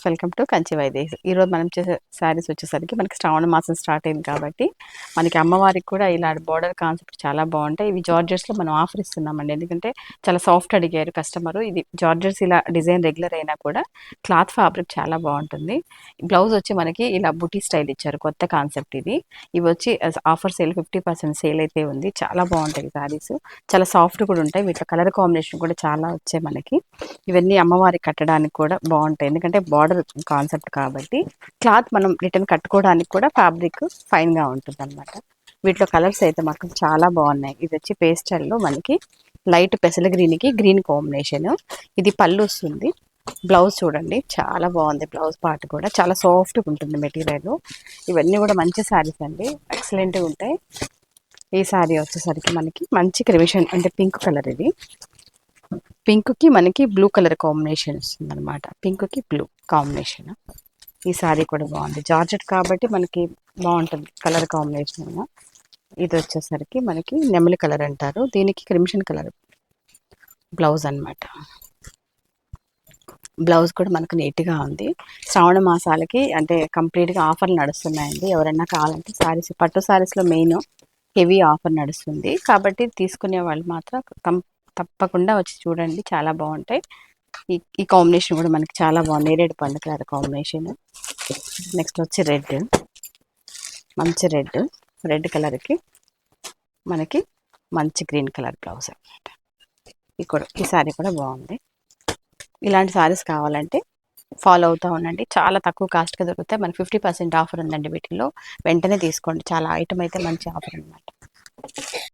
Welcome to Kanchi Vaidehi. ఈరోజు మనం చేసే శారీస్ వచ్చేసరికి మనకి శ్రావణ మాసం స్టార్ట్ అయింది కాబట్టి మనకి అమ్మవారికి కూడా ఇలా బోర్డర్ కాన్సెప్ట్ చాలా బాగుంటాయి. ఇవి జార్జెట్స్లో మనం ఆఫర్ ఇస్తున్నామండి, ఎందుకంటే చాలా సాఫ్ట్ అడిగారు కస్టమర్. ఇది జార్జెట్స్ ఇలా డిజైన్ రెగ్యులర్ అయినా కూడా క్లాత్ ఫ్యాబ్రిక్ చాలా బాగుంటుంది. బ్లౌజ్ వచ్చి మనకి ఇలా బుటీ స్టైల్ ఇచ్చారు, కొత్త కాన్సెప్ట్ ఇది. ఇవి వచ్చి ఆఫర్ సేల్ 50% సేల్ అయితే ఉంది. చాలా బాగుంటాయి శారీస్, చాలా సాఫ్ట్ కూడా ఉంటాయి. వీటిలో కలర్ కాంబినేషన్ కూడా చాలా వచ్చాయి మనకి. ఇవన్నీ అమ్మవారికి కట్టడానికి కూడా బాగుంటాయి, ఎందుకంటే బార్డర్ కాన్సెప్ట్ కాబట్టి క్లాత్ మనం రిటర్న్ కట్టుకోవడానికి కూడా ఫ్యాబ్రిక్ ఫైన్గా ఉంటుంది అనమాట. వీటిలో కలర్స్ అయితే మాత్రం చాలా బాగున్నాయి. ఇది వచ్చి పేస్టల్లో మనకి లైట్ పెసల గ్రీన్కి గ్రీన్ కాంబినేషన్. ఇది పళ్ళు వస్తుంది. బ్లౌజ్ చూడండి చాలా బాగుంది, బ్లౌజ్ పార్ట్ కూడా చాలా సాఫ్ట్గా ఉంటుంది మెటీరియల్. ఇవన్నీ కూడా మంచి శారీస్ అండి, ఎక్సలెంట్గా ఉంటాయి. ఈ శారీ వచ్చేసరికి మనకి మంచి క్రిమిషన్ అంటే పింక్ కలర్. ఇది పింక్కి మనకి బ్లూ కలర్ కాంబినేషన్ వస్తుంది అనమాట, పింక్కి బ్లూ కాంబినేషన్. ఈ శారీ కూడా బాగుంది, జార్జెట్ కాబట్టి మనకి బాగుంటుంది కలర్ కాంబినేషన్. ఇది వచ్చేసరికి మనకి నెమలి కలర్ అంటారు, దీనికి క్రిమిషన్ కలర్ బ్లౌజ్ అనమాట. బ్లౌజ్ కూడా మనకు నీట్గా ఉంది. శ్రావణ మాసాలకి అంటే కంప్లీట్గా ఆఫర్లు నడుస్తున్నాయండి. ఎవరైనా కావాలంటే శారీస్, పట్టు శారీస్లో మెయిన్ హెవీ ఆఫర్ నడుస్తుంది కాబట్టి తీసుకునే వాళ్ళు మాత్రం తప్పకుండా వచ్చి చూడండి, చాలా బాగుంటాయి. ఈ కాంబినేషన్ కూడా మనకి చాలా బాగుంది, నేరేడు పండు కలర్ కాంబినేషన్. నెక్స్ట్ వచ్చి రెడ్, మంచి రెడ్ కలర్కి మనకి మంచి గ్రీన్ కలర్ బ్లౌజ్ అనమాట. ఈ శారీ కూడా బాగుంది. ఇలాంటి శారీస్ కావాలంటే ఫాలో అవుతూ ఉండండి, చాలా తక్కువ కాస్ట్గా దొరుకుతాయి. మనకి 50% ఆఫర్ ఉందండి వీటిల్లో, వెంటనే తీసుకోండి. చాలా ఐటమ్ అయితే మంచి ఆఫర్ అనమాట.